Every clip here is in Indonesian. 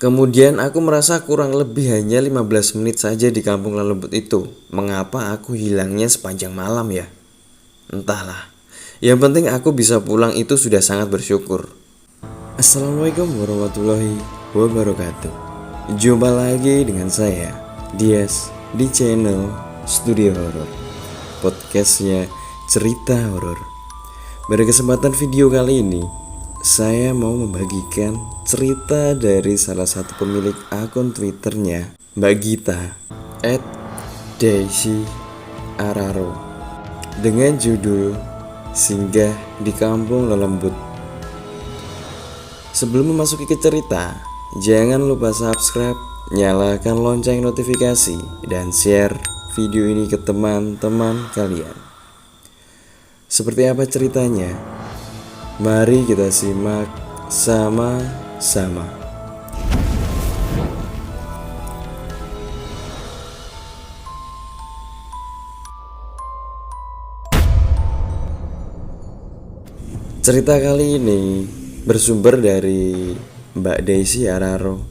Kemudian aku merasa kurang lebih hanya 15 menit saja di kampung Lelembut itu. Mengapa aku hilangnya sepanjang malam ya? Entahlah. Yang penting aku bisa pulang itu sudah sangat bersyukur. Assalamualaikum warahmatullahi wabarakatuh. Jumpa lagi dengan saya, Dias, di channel Studio Horor, podcastnya Cerita Horor. Pada kesempatan video kali ini, saya mau membagikan cerita dari salah satu pemilik akun Twitternya, Mbak Gita @daisy_araro, dengan judul Singgah di Kampung Lelembut. Sebelum memasuki ke cerita, jangan lupa subscribe, nyalakan lonceng notifikasi, dan share video ini ke teman-teman kalian. Seperti apa ceritanya? Mari kita simak sama-sama. Cerita kali ini bersumber dari Mbak Daisy Araro.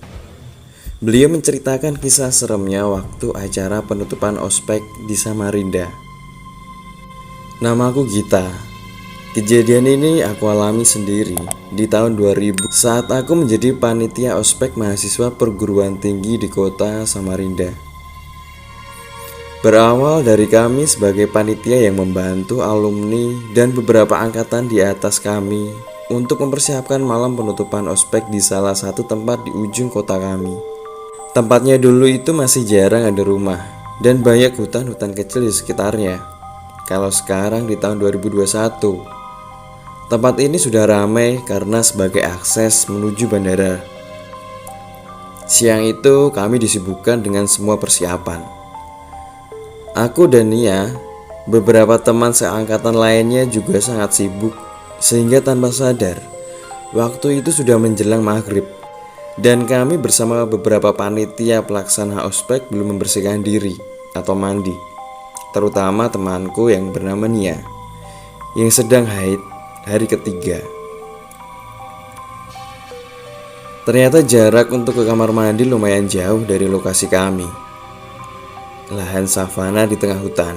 Beliau menceritakan kisah seremnya waktu acara penutupan ospek di Samarinda. Namaku Gita. Kejadian ini aku alami sendiri di tahun 2000 saat aku menjadi panitia ospek mahasiswa perguruan tinggi di kota Samarinda. Berawal dari kami sebagai panitia yang membantu alumni dan beberapa angkatan di atas kami untuk mempersiapkan malam penutupan ospek di salah satu tempat di ujung kota kami. Tempatnya dulu itu masih jarang ada rumah dan banyak hutan-hutan kecil di sekitarnya. Kalau sekarang di tahun 2021, tempat ini sudah ramai karena sebagai akses menuju bandara. Siang itu kami disibukkan dengan semua persiapan. Aku dan Nia, beberapa teman seangkatan lainnya juga sangat sibuk, sehingga tanpa sadar, waktu itu sudah menjelang maghrib. Dan kami bersama beberapa panitia pelaksana ospek belum membersihkan diri atau mandi. Terutama temanku yang bernama Nia, yang sedang haid hari ketiga. Ternyata jarak untuk ke kamar mandi lumayan jauh dari lokasi kami. Lahan savana di tengah hutan,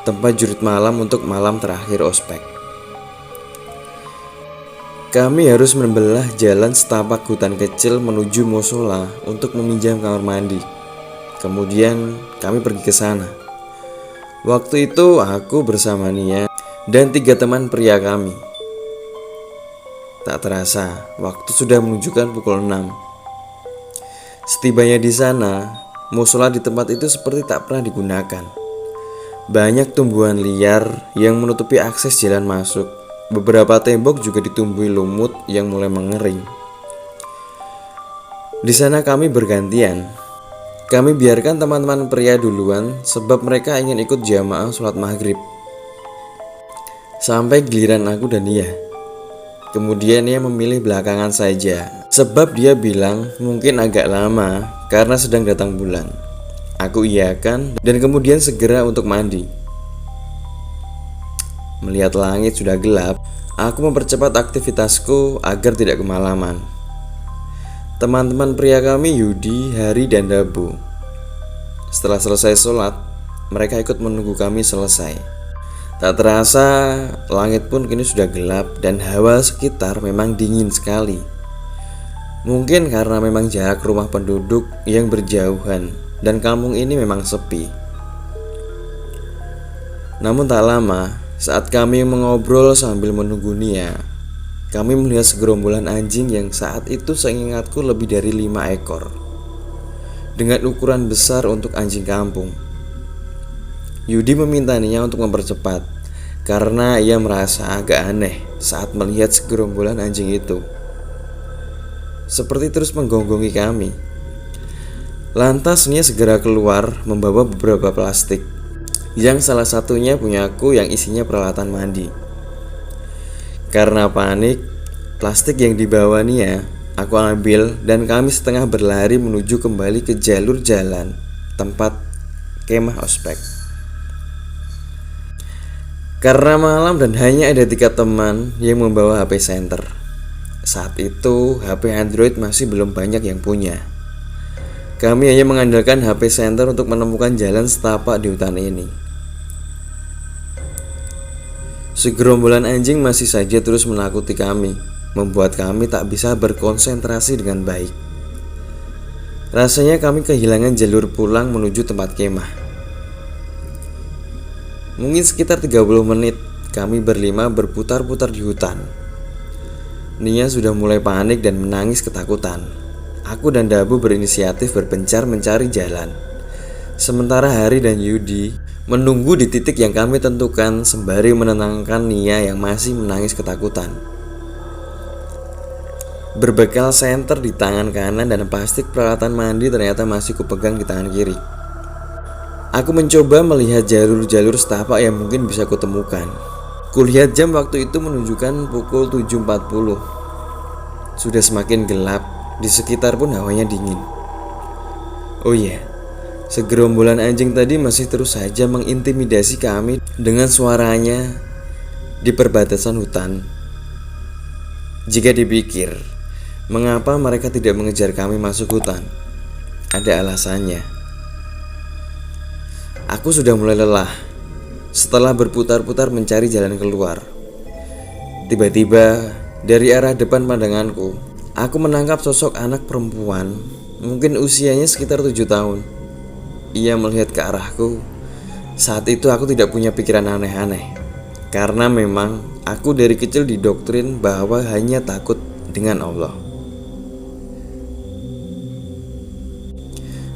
tempat jurit malam untuk malam terakhir ospek. Kami harus membelah jalan setapak hutan kecil menuju musola untuk meminjam kamar mandi. Kemudian kami pergi ke sana. Waktu itu aku bersama Nia dan 3 teman pria kami. Tak terasa, waktu sudah menunjukkan pukul 6. Setibanya di sana, musola di tempat itu seperti tak pernah digunakan. Banyak tumbuhan liar yang menutupi akses jalan masuk. Beberapa tembok juga ditumbuhi lumut yang mulai mengering. Di sana kami bergantian. Kami biarkan teman-teman pria duluan sebab mereka ingin ikut jamaah sholat maghrib. Sampai giliran aku dan Nia. Kemudian Nia memilih belakangan saja, sebab dia bilang mungkin agak lama karena sedang datang bulan. Aku iyakan dan kemudian segera untuk mandi. Melihat langit sudah gelap, aku mempercepat aktivitasku agar tidak kemalaman. Teman-teman pria kami Yudi, Hari, dan Dabu. Setelah selesai sholat, mereka ikut menunggu kami selesai. Tak terasa, langit pun kini sudah gelap dan hawa sekitar memang dingin sekali. Mungkin karena memang jarak rumah penduduk yang berjauhan dan kampung ini memang sepi. Namun tak lama, saat kami mengobrol sambil menunggu Nia, kami melihat segerombolan anjing yang saat itu seingatku lebih dari 5 ekor. Dengan ukuran besar untuk anjing kampung. Yudi meminta Nia untuk mempercepat karena ia merasa agak aneh saat melihat segerombolan anjing itu. Seperti terus menggonggongi kami. Lantas Nia segera keluar membawa beberapa plastik, yang salah satunya punyaku yang isinya peralatan mandi. Karena panik, plastik yang dibawa Nia aku ambil dan kami setengah berlari menuju kembali ke jalur jalan tempat kemah ospek. Karena malam dan hanya ada 3 teman yang membawa HP center, Saat itu HP Android masih belum banyak yang punya. Kami hanya mengandalkan HP Center untuk menemukan jalan setapak di hutan ini. Segerombolan anjing masih saja terus menakuti kami, membuat kami tak bisa berkonsentrasi dengan baik. Rasanya kami kehilangan jalur pulang menuju tempat kemah. Mungkin sekitar 30 menit kami berlima berputar-putar di hutan. Nia sudah mulai panik dan menangis ketakutan. Aku dan Dabu berinisiatif berpencar mencari jalan. Sementara Hari dan Yudi menunggu di titik yang kami tentukan sembari menenangkan Nia yang masih menangis ketakutan. Berbekal senter di tangan kanan dan plastik peralatan mandi ternyata masih kupegang di tangan kiri. Aku mencoba melihat jalur-jalur setapak yang mungkin bisa kutemukan. Kulihat jam waktu itu menunjukkan pukul 7.40. Sudah semakin gelap, di sekitar pun hawanya dingin. Oh iya, segerombolan anjing tadi masih terus saja mengintimidasi kami dengan suaranya di perbatasan hutan. Jika dipikir, mengapa mereka tidak mengejar kami masuk hutan? Ada alasannya. Aku sudah mulai lelah setelah berputar-putar mencari jalan keluar. Tiba-tiba dari arah depan pandanganku, aku menangkap sosok anak perempuan, mungkin usianya sekitar 7 tahun. Ia melihat ke arahku. Saat itu aku tidak punya pikiran aneh-aneh, karena memang aku dari kecil didoktrin bahwa hanya takut dengan Allah.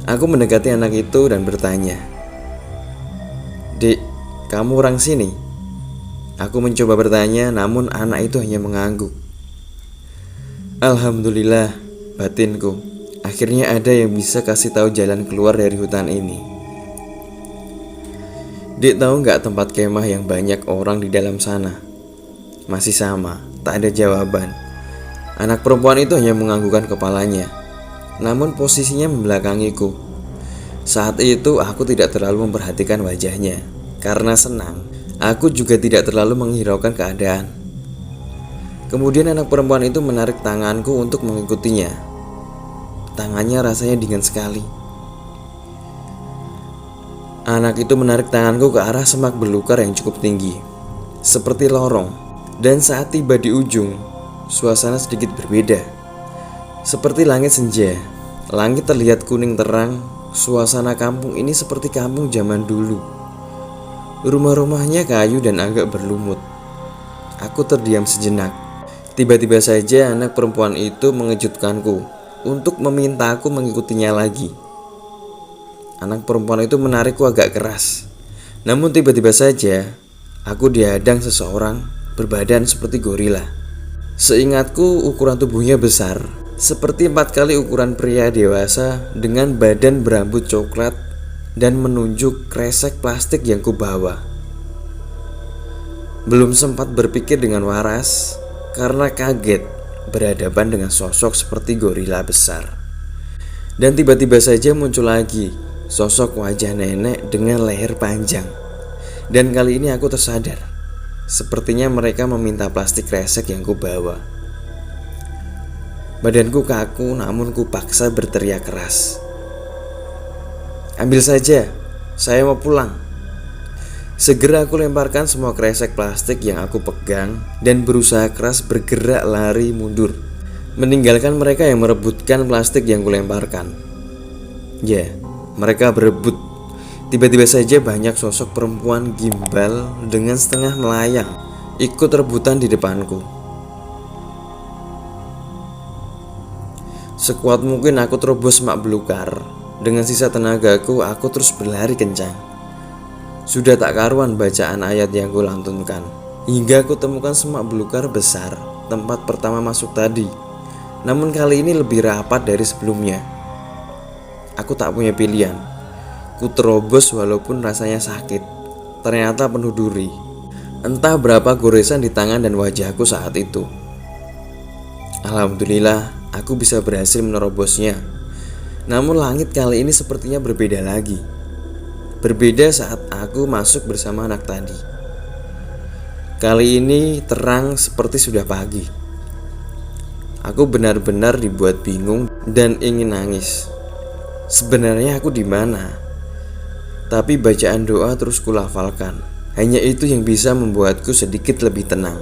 Aku mendekati anak itu dan bertanya, "Dek, kamu orang sini?" Aku mencoba bertanya, namun anak itu hanya mengangguk. Alhamdulillah, batinku. Akhirnya ada yang bisa kasih tahu jalan keluar dari hutan ini. Dek, tahu nggak tempat kemah yang banyak orang di dalam sana? Masih sama, tak ada jawaban. Anak perempuan itu hanya menganggukkan kepalanya, namun posisinya membelakangiku. Saat itu aku tidak terlalu memperhatikan wajahnya. Karena senang, aku juga tidak terlalu menghiraukan keadaan. Kemudian anak perempuan itu menarik tanganku untuk mengikutinya. Tangannya rasanya dingin sekali. Anak itu menarik tanganku ke arah semak belukar yang cukup tinggi, seperti lorong. Dan saat tiba di ujung, suasana sedikit berbeda. Seperti langit senja, langit terlihat kuning terang. Suasana kampung ini seperti kampung zaman dulu. Rumah-rumahnya kayu dan agak berlumut. Aku terdiam sejenak. Tiba-tiba saja anak perempuan itu mengejutkanku untuk meminta aku mengikutinya lagi. Anak perempuan itu menarikku agak keras. Namun tiba-tiba saja aku dihadang seseorang berbadan seperti gorila. Seingatku ukuran tubuhnya besar, seperti 4 kali ukuran pria dewasa dengan badan berambut coklat dan menunjuk kresek plastik yang kubawa. Belum sempat berpikir dengan waras karena kaget berhadapan dengan sosok seperti gorila besar. Dan tiba-tiba saja muncul lagi sosok wajah nenek dengan leher panjang. Dan kali ini aku tersadar, sepertinya mereka meminta plastik kresek yang kubawa. Badanku kaku, namun kupaksa berteriak keras. "Ambil saja, saya mau pulang." Segera aku lemparkan semua kresek plastik yang aku pegang dan berusaha keras bergerak lari mundur, meninggalkan mereka yang merebutkan plastik yang kulemparkan. Ya, mereka berebut. Tiba-tiba saja banyak sosok perempuan gimbal dengan setengah melayang ikut rebutan di depanku. Sekuat mungkin aku terobos semak belukar. Dengan sisa tenagaku, aku terus berlari kencang. Sudah tak karuan bacaan ayat yang kulantunkan, hingga aku temukan semak belukar besar, tempat pertama masuk tadi. Namun kali ini lebih rapat dari sebelumnya. Aku tak punya pilihan. Ku terobos walaupun rasanya sakit. Ternyata penuh duri. Entah berapa goresan di tangan dan wajahku saat itu. Alhamdulillah, aku bisa berhasil menerobosnya. Namun langit kali ini sepertinya berbeda lagi. Berbeda saat aku masuk bersama anak tadi. Kali ini terang seperti sudah pagi. Aku benar-benar dibuat bingung dan ingin nangis. Sebenarnya aku di mana? Tapi bacaan doa terus kulafalkan. Hanya itu yang bisa membuatku sedikit lebih tenang.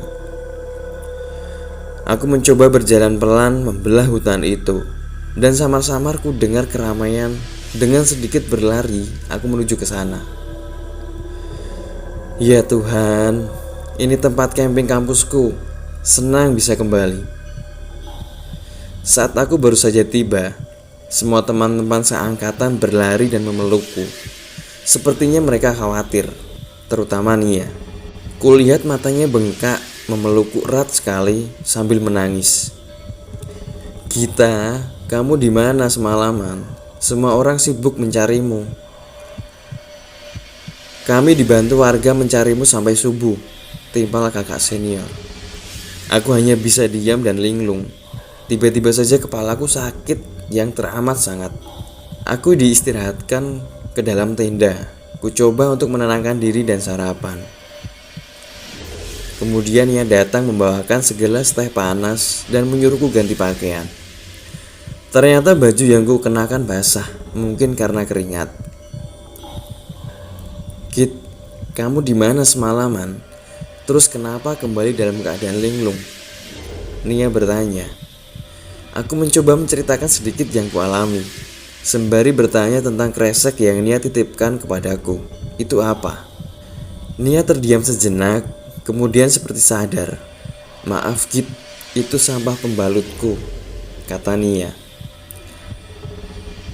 Aku mencoba berjalan pelan membelah hutan itu, dan samar-samar ku dengar keramaian. Dengan sedikit berlari, aku menuju ke sana. Ya Tuhan, ini tempat camping kampusku. Senang bisa kembali. Saat aku baru saja tiba, semua teman-teman seangkatan berlari dan memelukku. Sepertinya mereka khawatir, terutama Nia. Kulihat matanya bengkak, memelukku erat sekali sambil menangis. Gita, kamu di mana semalaman? Semua orang sibuk mencarimu. Kami dibantu warga mencarimu sampai subuh, timpal kakak senior. Aku hanya bisa diam dan linglung. Tiba-tiba saja kepalaku sakit yang teramat sangat. Aku diistirahatkan ke dalam tenda. Ku coba untuk menenangkan diri dan sarapan. Kemudian ia datang membawakan segelas teh panas dan menyuruhku ganti pakaian. Ternyata baju yang ku kenakan basah, mungkin karena keringat. Git, kamu di mana semalaman? Terus kenapa kembali dalam keadaan linglung? Nia bertanya. Aku mencoba menceritakan sedikit yang kualami, sembari bertanya tentang kresek yang Nia titipkan kepadaku. Itu apa? Nia terdiam sejenak, kemudian seperti sadar. Maaf Git, itu sampah pembalutku, kata Nia.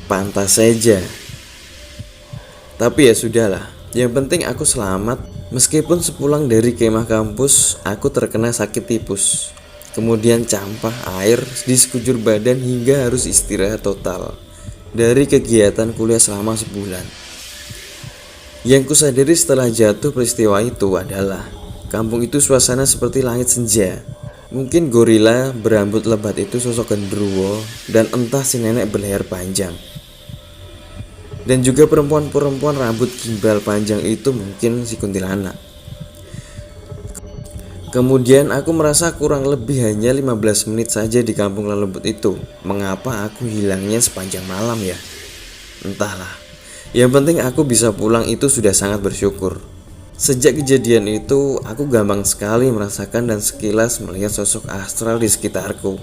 Pantas saja. Tapi ya sudahlah, yang penting aku selamat. Meskipun sepulang dari kemah kampus, aku terkena sakit tipus. Kemudian campah air di sekujur badan hingga harus istirahat total dari kegiatan kuliah selama sebulan. Yang kusadari setelah jatuh peristiwa itu adalah kampung itu suasana seperti langit senja. Mungkin gorila berambut lebat itu sosok genderuwo, dan entah si nenek berleher panjang. Dan juga perempuan-perempuan rambut gimbal panjang itu mungkin si kuntilanak. Kemudian aku merasa kurang lebih hanya 15 menit saja di kampung Lelembut itu. Mengapa aku hilangnya sepanjang malam ya? Entahlah. Yang penting aku bisa pulang itu sudah sangat bersyukur. Sejak kejadian itu, aku gampang sekali merasakan dan sekilas melihat sosok astral di sekitarku.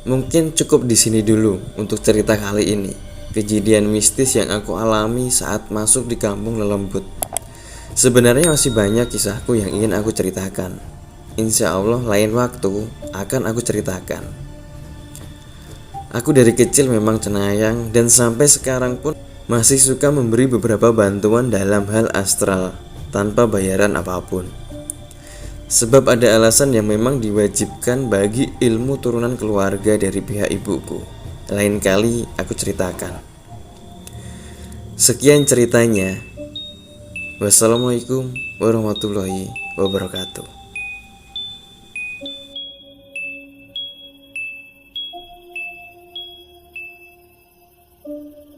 Mungkin cukup di sini dulu untuk cerita kali ini. Kejadian mistis yang aku alami saat masuk di kampung Lelembut. Sebenarnya masih banyak kisahku yang ingin aku ceritakan. Insya Allah lain waktu akan aku ceritakan. Aku dari kecil memang cenayang dan sampai sekarang pun masih suka memberi beberapa bantuan dalam hal astral tanpa bayaran apapun. Sebab ada alasan yang memang diwajibkan bagi ilmu turunan keluarga dari pihak ibuku. Lain kali aku ceritakan. Sekian ceritanya. Wassalamualaikum warahmatullahi wabarakatuh.